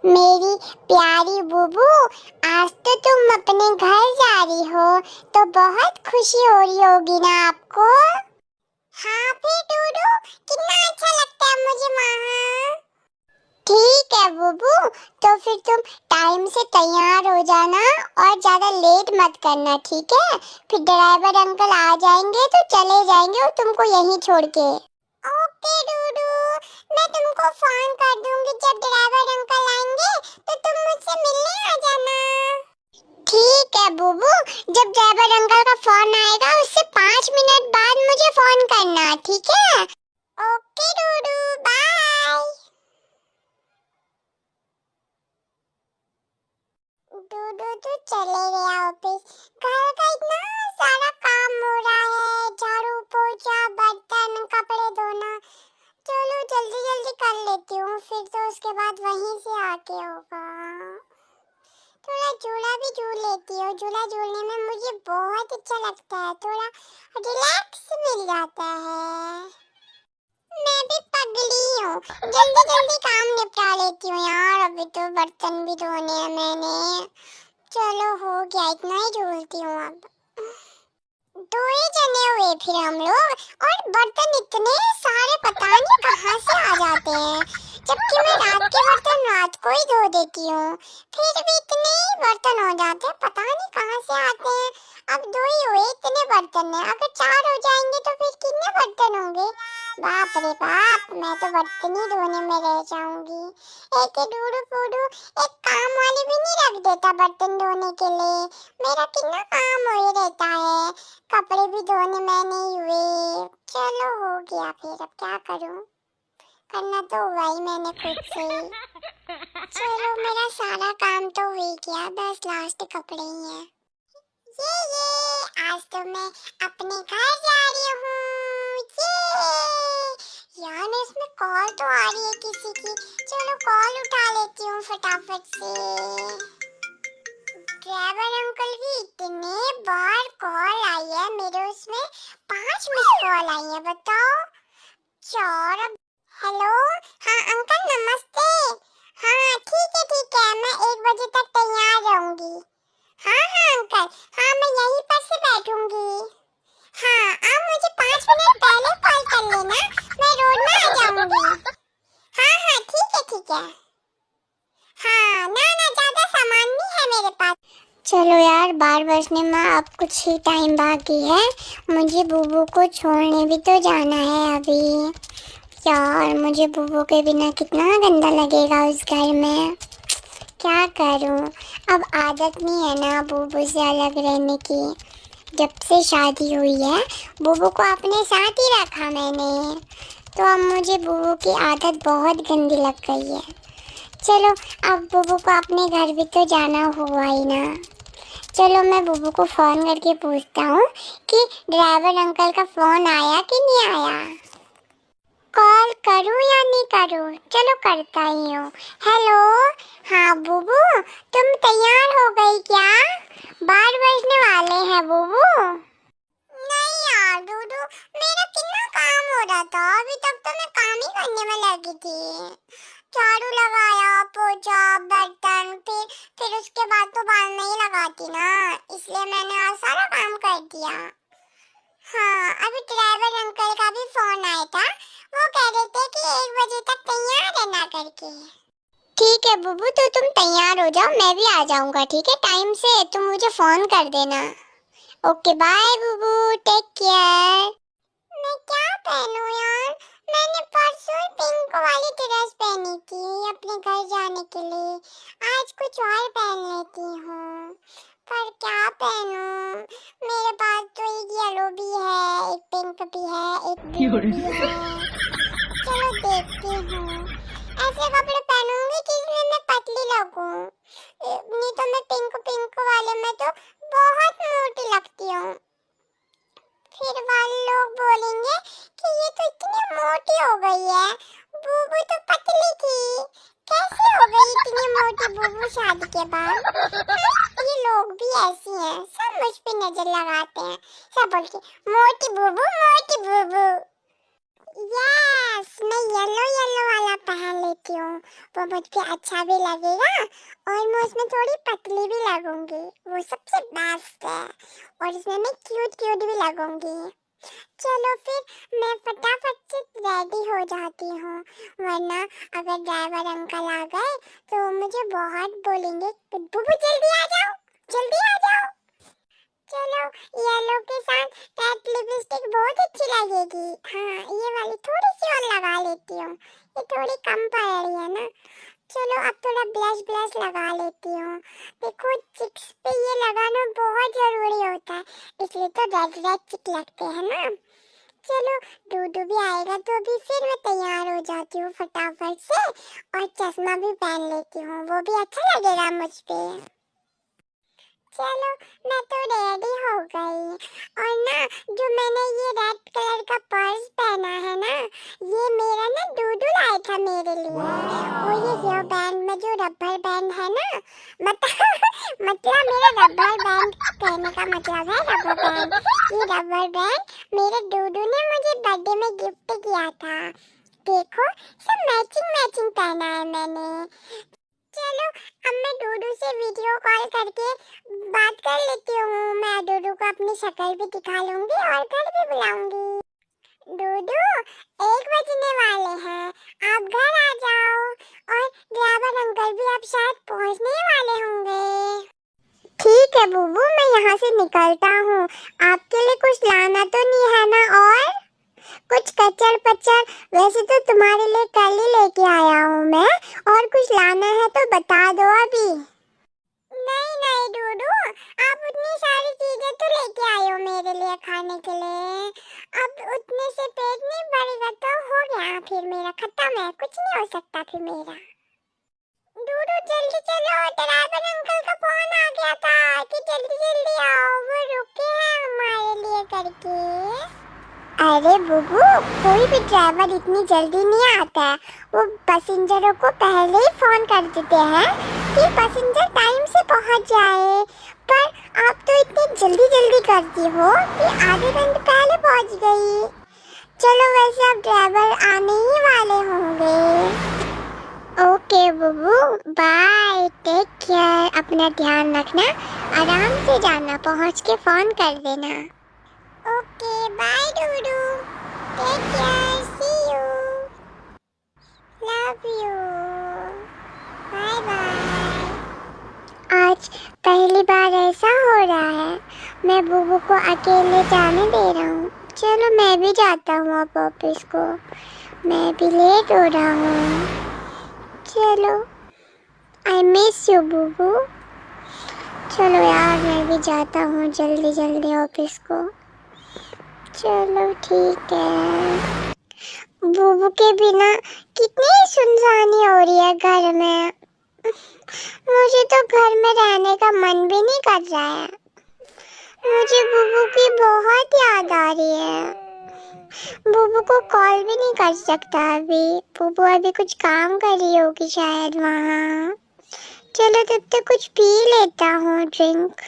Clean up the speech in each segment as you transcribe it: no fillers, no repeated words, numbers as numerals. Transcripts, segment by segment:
मेरी प्यारी बुबू, आज तो तुम अपने घर जा रही हो तो बहुत खुशी हो रही होगी ना आपको। हाँ फिर डूडू, कितना अच्छा लगता है मुझे वहाँ। ठीक है बुबू, तो फिर तुम टाइम से तैयार हो जाना और ज्यादा लेट मत करना, ठीक है। फिर ड्राइवर अंकल आ जाएंगे तो चले जाएंगे और तुमको यहीं छोड़ के। ओके डूडू, मैं तुमको फोन कर दूंगी जब ड्राइवर अंकल आएंगे तो तुम मुझसे मिलने आ जाना। ठीक है बुबू, जब ड्राइवर अंकल का फोन आएगा उससे 5 मिनट बाद मुझे फोन करना, ठीक है। ओके डूडू, बाय। डूडू तो चले गया ऑफिस। घर का इतना सारा काम हो रहा है, झाड़ू पोछा बर्तन कपड़े धोना। चलो जल्दी जल्दी कर लेती हूँ, फिर तो उसके बाद वहीं से आके होगा। थोड़ा झूला भी झूल लेती हूँ, झूला झूलने में मुझे बहुत अच्छा लगता है, थोड़ा रिलैक्स मिल जाता है। मैं भी पगली हूँ, जल्दी जल्दी काम निपटा लेती हूँ यार, अभी तो बर्तन भी धोने हैं मैंने। चलो हो गया, इतना ही झूलती हूँ अब। 2 ही जने हुए फिर हम लोग, और बर्तन इतने सारे पता नहीं कहाँ से आ जाते हैं, जबकि मैं रात के बर्तन रात को ही धो देती हूँ, फिर भी इतने ही बर्तन हो जाते हैं, पता नहीं कहाँ से आते हैं। अब 2 ही हुए, इतने बर्तन हैं, अगर 4 हो जाएंगे तो फिर कितने बर्तन होंगे। बाप रे बाप, मैं तो बर्तन ही धोने में रह जाऊंगी। एक डूडू फूडू एक काम वाली भी नहीं रख देता बर्तन धोने के लिए, मेरा कितना काम हो ही रहता है। कपड़े भी धोने में नहीं हुए। चलो हो गया, फिर अब क्या करूं, करना तो हुआ ही मैंने खुद से ही। चलो मेरा सारा काम तो हो ही गया, बस लास्ट कपड़े ही हैं। ये आज तो मैं अपने घर जा रही हूँ। ये यार इसमें कॉल तो आ रही है किसी की, चलो कॉल उठा लेती हूँ फटाफट से। ड्राइवर अंकल की इतने बार कॉल आई है मेरे, उसमें 5 मिस कॉल आई है, बताओ। 4। हेलो, हाँ अंकल नमस्ते। हाँ ठीक है, मैं 1 बजे तक तैयार रहूंगी। हाँ अंकल, हाँ मैं यहीं पर से बैठूंगी। हाँ आप मुझे 5 मिनट पहले कॉल कर लेना, मैं रोड में आ जाऊंगी। हाँ ठीक है। हाँ ना ज्यादा सामान नहीं है मेरे पास। चलो यार, 12 बजने में अब कुछ ही टाइम बाकी है, मुझे बुबू को छोड़ने भी तो जाना है अभी। यार मुझे बुबू के बिना कितना गंदा लगेगा उस घर में, क्या करूं। अब आदत नहीं है ना बुबू से अलग रहने की, जब से शादी हुई है बुबू को अपने साथ ही रखा मैंने, तो अब मुझे बुबू की आदत बहुत गंदी लग गई है। चलो अब बुबू को अपने घर भी तो जाना हुआ ही ना। चलो मैं बुबू को फ़ोन करके पूछता हूँ कि ड्राइवर अंकल का फ़ोन आया कि नहीं आया। कॉल करूँ या नहीं करूँ, चलो करता ही हूँ। हेलो, हाँ बुबू तुम तैयार हो गई क्या, 12 बजने वाले हैं बुबू। नहीं यार डूडू, मेरा कितना काम हो रहा था, अभी तक तो मैं काम ही करने में लगी थी। झाड़ू लगाया, पोछा बर्तन, फिर उसके बाद तो बाल नहीं लगाती ना, इसलिए मैंने आज सारा काम कर दिया। हाँ अभी ड्राइवर अंकल का भी फोन आया था, वो कह रहे थे कि 1 बजे तक तैयार रहना करके। ठीक है बुबू, तो तुम तैयार हो जाओ, मैं भी आ जाऊंगा, ठीक है टाइम से, तुम मुझे फोन कर देना। Okay bye Bubu, take care. मैं क्या पहनूं यार, मैंने परसों ही पिंक वाली ड्रेस पहनी थी अपने घर जाने के लिए, आज कुछ और पहन लेती हूँ, पर क्या पहनूं। मेरे पास तो एक येलो भी है, एक पिंक भी है, एक ब्लू भी है। चलो देखती हूँ, ऐसे कपड़े पहनूंगी जिसमें मैं पतली लगूं, नहीं तो मैं पिंक वाले में तो बहुत मोटी लगती हूँ, फिर वाले लोग बोलेंगे कि ये तो इतनी मोटी हो गई है, बुबू तो पतली थी, कैसे हो गई इतनी मोटी बुबू शादी के बाद। ये लोग भी ऐसे हैं, सब मुझ पे नजर लगाते हैं, सब बोलते मोटी बुबू मोटी बुबू। यस, मैं येलो येलो वाला पहन लेती हूँ, वो मुझ पे अच्छा भी लगेगा और मैं उसमें थोड़ी पतली भी लगूंगी, वो सबसे बेस्ट है। और इसमें मैं क्यूट क्यूट भी लगूंगी। चलो फिर मैं फटाफट से रेडी हो जाती हूँ, वरना अगर ड्राइवर अंकल आ गए तो मुझे बहुत बोलेंगे, बुबू जल्दी आ जाओ, जल्दी आ जाओ। चलो येलो के साथ रेड लिपस्टिक बहुत अच्छी लगेगी। हाँ, ये वाली थोड़ी सी और लगा लेती हूँ, ये थोड़ी कम पड़ रही है ना। चलो अब थोड़ा ब्लश ब्लश लगा लेती हूँ। देखो चिक्स पे ये लगाना बहुत जरूरी होता है, इसलिए तो रेड रेड चिक लगते हैं ना। चलो डूडू भी आएगा तो अभी फिर मैं तैयार हो जाती हूँ फटाफट से, और चश्मा भी पहन लेती हूँ, वो भी अच्छा लगेगा मुझ पे। चलो मैं तो रेडी हो गई, और ना जो मैंने ये रेड कलर का पर्स पहना है ना, ये मेरा ना डूडू लाया था मेरे लिए। और ये हेयर बैंड में जो रबर बैंड है ना, मतलब मेरा रबर बैंड कहने का मतलब है रबर बैंड। ये रबर बैंड मेरे डूडू ने मुझे बर्थडे में गिफ्ट किया था। देखो सब मैचिंग मैचिंग पहना है मैंने। चलो अब मैं डूडू से वीडियो कॉल करके बात कर लेती हूँ। मैं डूडू को अपनी शक्ल भी दिखा लूंगी और घर भी बुलाऊंगी। डूडू 1 बजने वाले हैं, आप घर आ जाओ, और ड्राइवर अंकल भी अब शायद पहुँचने वाले होंगे। ठीक है बुबू, मैं यहाँ से निकलता हूँ, आपके लिए कुछ लाना तो नहीं है ना? और कुछ कचर पचर, वैसे तो तुम्हारे लिए कल ही लेके आया हूँ मैं, और कुछ लाना है तो बता दो अभी। नहीं नहीं डूडू, आप उतनी सारी चीजें तो लेके आए हो मेरे लिए खाने के लिए, अब उतने से पेट नहीं भरेगा तो हो गया, फिर मेरा खत्म है, कुछ नहीं हो सकता फिर मेरा। डूडू जल्दी चलो, ड्राइवर अंकल का फोन आ गया था कि जल्दी जल्दी आओ, वो रुके हैं हमारे लिए करके। अरे बुबू, कोई भी ड्राइवर इतनी जल्दी नहीं आता है, वो पैसेंजरों को पहले ही फोन कर देते हैं कि पैसेंजर टाइम से पहुंच जाए। पर आप तो इतनी जल्दी जल्दी करती हो कि आधे घंटे पहले पहुंच गई। चलो वैसे अब ड्राइवर आने ही वाले होंगे। ओके बुबू, बाय, टेक केयर, अपना ध्यान रखना, आराम से जाना, पहुंच के फोन कर देना। ओके बाय डूडू, take care, see you, love you, bye bye. आज पहली बार ऐसा हो रहा है, मैं बुबू को अकेले जाने दे रहा हूँ। चलो मैं भी जाता हूँ अब ऑफिस को, मैं भी लेट हो रहा हूँ। चलो, आई मिस यू बुबू। चलो यार मैं भी जाता हूँ जल्दी जल्दी ऑफिस को। चलो ठीक है। बुबू के बिना कितनी सुनसानी हो रही है घर में, मुझे तो घर में रहने का मन भी नहीं कर रहा है। मुझे बुबू की बहुत याद आ रही है। बुबू को कॉल भी नहीं कर सकता अभी, बुबू अभी कुछ काम कर रही होगी शायद वहाँ। चलो तब तक कुछ पी लेता हूँ ड्रिंक।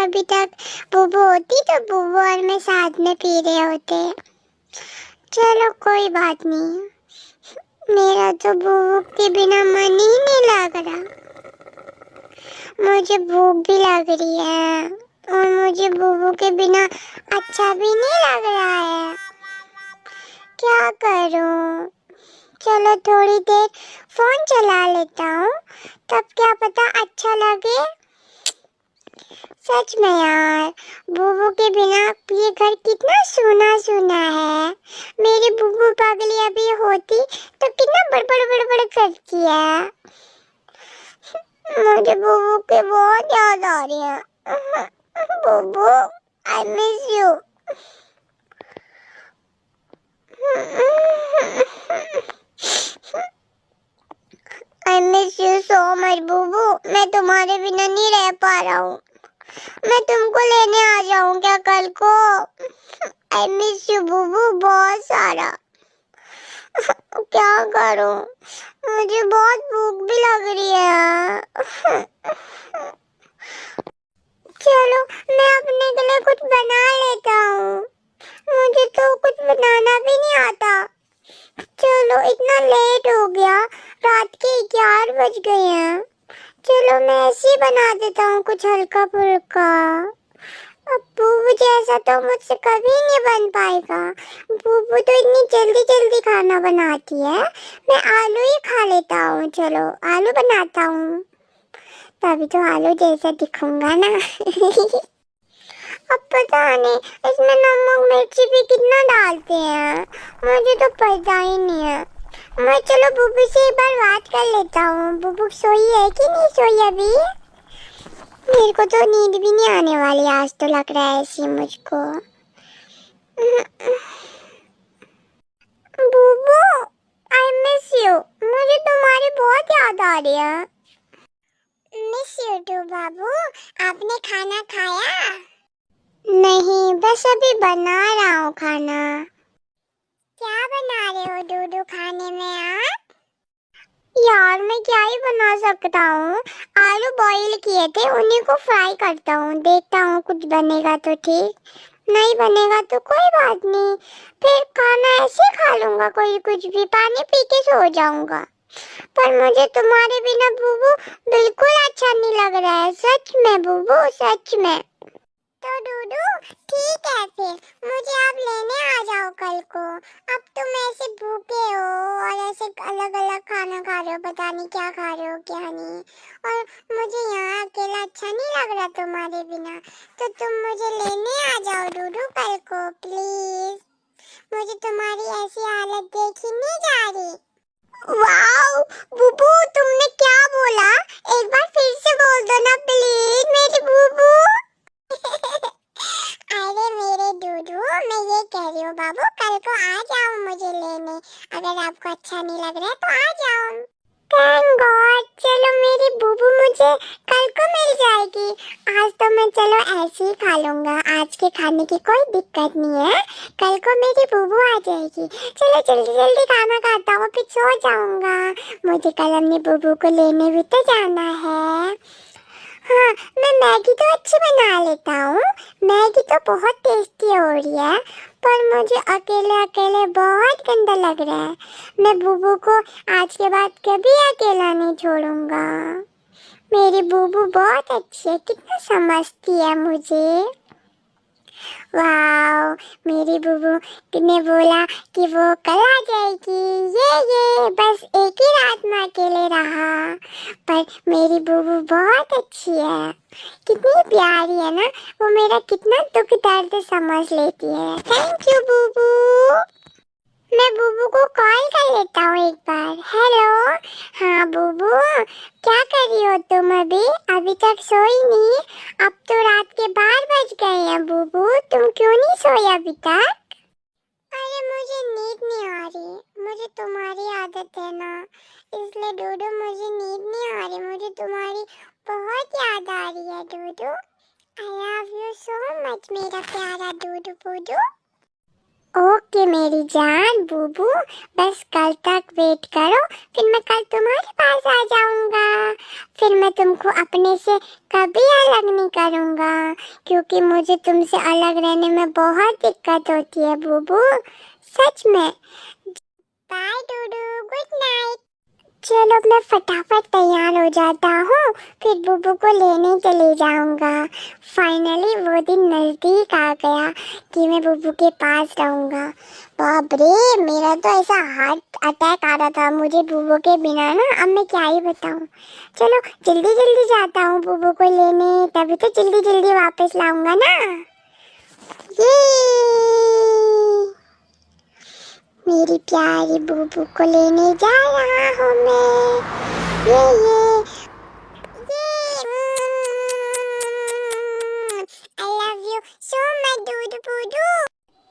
अभी तक बुबू होती तो बुबू और मैं साथ में पी रहे होते। चलो कोई बात नहीं, मेरा तो बुबू के बिना मन ही नहीं लग रहा। मुझे भूख भी लग रही है और मुझे बुबू के बिना अच्छा भी नहीं लग रहा है। क्या करूं? चलो थोड़ी देर फोन चला लेता हूँ, तब क्या पता अच्छा लगे। सच में यार, बुबू के बिना ये घर कितना सूना सूना है। मेरी बुबू पागली अभी होती तो कितना बड़बड़ बड़बड़ करती है। मुझे बुबू की बहुत याद आ रही है। Bubu, I miss you. I miss you so much Bubu, मैं तुम्हारे बिना नहीं रह पा रहा हूँ। मैं तुमको लेने आ जाऊँ क्या कल को? आई मिस यू बुबू बहुत सारा। क्या करूँ, मुझे बहुत भूख भी लग रही है। चलो मैं अपने के लिए कुछ बना लेता हूँ। मुझे तो कुछ बनाना भी नहीं आता। चलो इतना लेट हो गया, रात के 11 बज गए हैं। चलो मैं ऐसे ही बना देता हूँ कुछ हल्का फुल्का। अब बूबू जैसा तो मुझसे कभी नहीं बन पाएगा। बूबू तो इतनी जल्दी जल्दी खाना बनाती है। मैं आलू ही खा लेता हूँ। चलो आलू बनाता हूँ, तभी तो आलू जैसा दिखूंगा ना। अब पता नहीं इसमें नमक मिर्ची भी कितना डालते हैं, मुझे तो पता ही नहीं है। मैं चलो बुबू से एक बार बात कर लेता हूँ। बुबू सोई है कि नहीं सोई अभी? मेरे को तो नींद भी नहीं आने वाली आज, तो लग रहा है ऐसी मुझको। बुबू आई मिस यू, मुझे तुम्हारी बहुत याद आ रही है। मिस यू टू बाबू। आपने खाना खाया? नहीं, बस अभी बना रहा हूँ खाना। क्या बना रहे हो डूडू खाने में आप? यार मैं क्या ही बना सकता हूँ, आलू बॉईल किए थे, उन्हीं को फ्राई करता हूँ। देखता हूँ कुछ बनेगा तो ठीक, नहीं बनेगा तो कोई बात नहीं, फिर खाना ऐसे खा लूंगा, कोई कुछ भी पानी पी के सो जाऊंगा। पर मुझे तुम्हारे बिना बुबू बिल्कुल अच्छा नहीं लग रहा है, सच में बुबू, सच में। तो डूडू ठीक है, फिर मुझे आप लेने आ जाओ कल को। अब तुम ऐसे भूखे हो और ऐसे अलग अलग खाना खा रहे हो, पता नहीं क्या खा रहे हो क्या नहीं, और मुझे यहाँ अकेला अच्छा नहीं लग रहा तुम्हारे बिना। तो तुम मुझे लेने आ जाओ डूडू कल को प्लीज। मुझे तुम्हारी ऐसी हालत देखी नहीं जा रही। वाओ बुबू, तुमने क्या बोला? एक बार फिर से बोल दो ना प्लीज मेरी बुबू। अरे मेरे डूडू, मैं ये कह रही हूँ बाबू, कल को आ जाओ मुझे लेने। अगर आपको अच्छा नहीं लग रहा है तो आ जाओ। थैंक गॉड, चलो मेरी बुबू मुझे कल को मिल जाएगी। आज तो मैं चलो ऐसे ही खा लूंगा, आज के खाने की कोई दिक्कत नहीं है, कल को मेरी बुबू आ जाएगी। चलो जल्दी जल्दी खाना खाता हूँ, फिर सो जाऊंगा। मुझे कल अपनी बुबू को लेने भी तो जाना है। हाँ, मैं मैगी तो अच्छी बना लेता हूँ, मैगी तो बहुत टेस्टी हो रही है, पर मुझे अकेले अकेले बहुत गंदा लग रहा है। मैं बुबू को आज के बाद कभी अकेला नहीं छोड़ूंगा। मेरी बुबू बहुत अच्छी है, कितना समझती है मुझे। वाह, मेरी बुबू ने बोला कि वो कल आ जाएगी। ये बस एक ही रात में अकेले रहा, पर मेरी बुबू बहुत अच्छी है, कितनी प्यारी है ना। वो मेरा कितना दुख दर्द समझ लेती है। Thank you Bubu. मैं बुबू को कॉल कर लेता हूँ एक बार। हेलो, हाँ बुबू, क्या कर रही हो तुम? अभी तक सोई नहीं? अब तो रात के 12 बज गए हैं बुबू, तुम क्यों नहीं सोई अभी तक? अरे मुझे नींद नहीं आ रही, मुझे तुम्हारी आदत है ना, इसलिए डूडू मुझे नींद नहीं आ रही, मुझे तुम्हारी बहुत याद आ रही है Dudu. I love you so much मेरा प्यारा डूडू बूडू। ओके मेरी जान बुबू, बस कल तक वेट करो, फिर मैं कल तुम्हारे पास आ जाऊंगा। फिर मैं तुमको अपने से कभी अलग नहीं करूंगा, क्योंकि मुझे तुमसे अलग रहने में बहुत दिक्कत होती है बुबू, सच में। बाय डूडू, गुड नाइट। चलो मैं फटाफट तैयार हो जाता हूँ, फिर बुबू को लेने चले जाऊंगा। फाइनली वो दिन नज़दीक आ गया कि मैं बुबू के पास रहूंगा। बाप रे, मेरा तो ऐसा हार्ट अटैक आ रहा था मुझे बुबू के बिना ना, अब मैं क्या ही बताऊँ। चलो जल्दी जल्दी जाता हूँ बुबू को लेने, तभी तो जल्दी जल्दी वापस लाऊंगा ना। ये मेरी प्यारी बुबू को लेने जा रहा हूँ मैं। ये I love you so much Dudu Budu.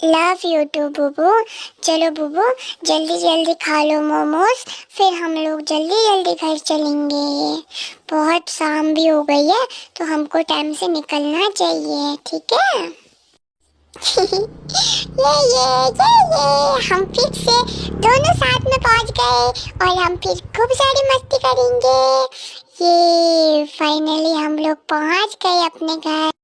Love you too Bubu. चलो बुबू जल्दी जल्दी खा लो मोमोज, फिर हम लोग जल्दी जल्दी घर चलेंगे। बहुत शाम भी हो गई है, तो हमको टाइम से निकलना चाहिए, ठीक है? ये हम फिर से दोनों साथ में पहुंच गए और हम फिर खूब सारी मस्ती करेंगे। ये फाइनली हम लोग पहुंच गए अपने घर।